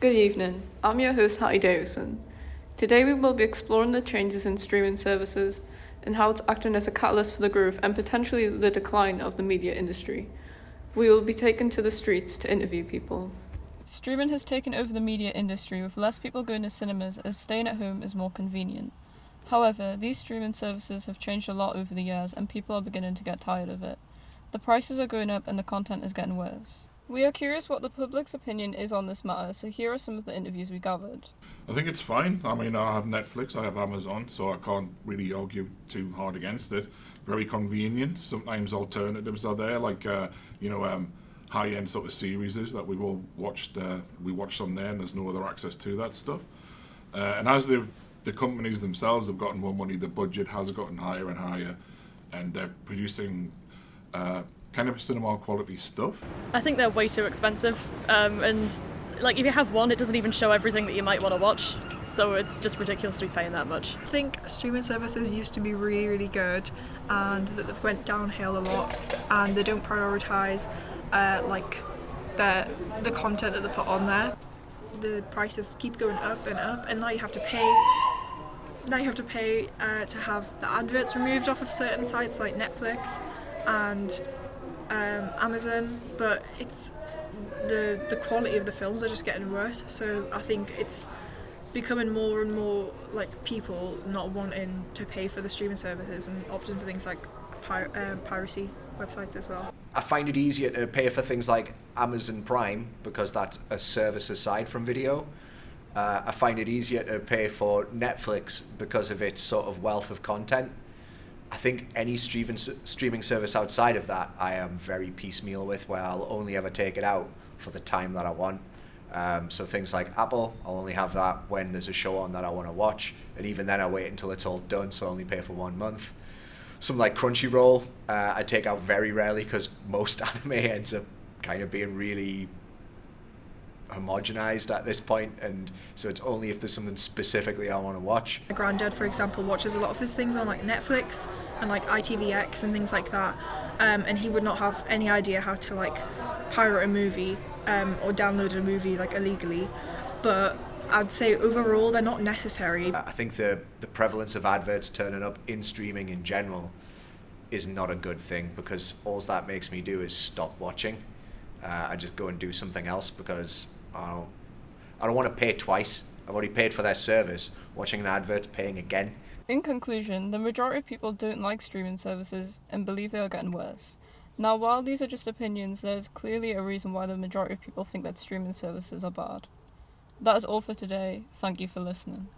Good evening, I'm your host Hattie Davison. Today we will be exploring the changes in streaming services and how it's acting as a catalyst for the growth and potentially the decline of the media industry. We will be taken to the streets to interview people. Streaming has taken over the media industry with less people going to cinemas as staying at home is more convenient. However, these streaming services have changed a lot over the years and people are beginning to get tired of it. The prices are going up and the content is getting worse. We are curious what the public's opinion is on this matter, so here are some of the interviews we gathered. I think it's fine. I mean, I have Netflix, I have Amazon, so I can't really argue too hard against it. Very convenient. Sometimes alternatives are there, like high-end sort of series that we've all watched. We watched on there, and there's no other access to that stuff. And as the companies themselves have gotten more money, the budget has gotten higher and higher, and they're producing kind of cinema quality stuff. I think they're way too expensive, and like if you have one, it doesn't even show everything that you might want to watch. So it's just ridiculous to be paying that much. I think streaming services used to be really, really good, and that they've went downhill a lot, and they don't prioritise like the content that they put on there. The prices keep going up, and now you have to pay. Now you have to pay to have the adverts removed off of certain sites like Netflix and Amazon, but it's the quality of the films are just getting worse. So I think it's becoming more and more like people not wanting to pay for the streaming services and opting for things like piracy websites as well. I find it easier to pay for things like Amazon Prime because that's a service aside from video. I find it easier to pay for Netflix because of its sort of wealth of content. I think any streaming service outside of that I am very piecemeal with, where I'll only ever take it out for the time that I want. So things like Apple, I'll only have that when there's a show on that I want to watch, and even then I wait until it's all done, so I only pay for 1 month. Something like Crunchyroll, I take out very rarely because most anime ends up kind of being really homogenized at this point, and so it's only if there's something specifically I want to watch. My granddad, for example, watches a lot of his things on like Netflix and like ITVX and things like that, and he would not have any idea how to like pirate a movie or download a movie like illegally, but I'd say overall they're not necessary. I think the prevalence of adverts turning up in streaming in general is not a good thing, because all that makes me do is stop watching. I just go and do something else because I don't want to pay twice. I've already paid for their service. Watching an advert, paying again. In conclusion, the majority of people don't like streaming services and believe they are getting worse. Now, while these are just opinions, there is clearly a reason why the majority of people think that streaming services are bad. That is all for today. Thank you for listening.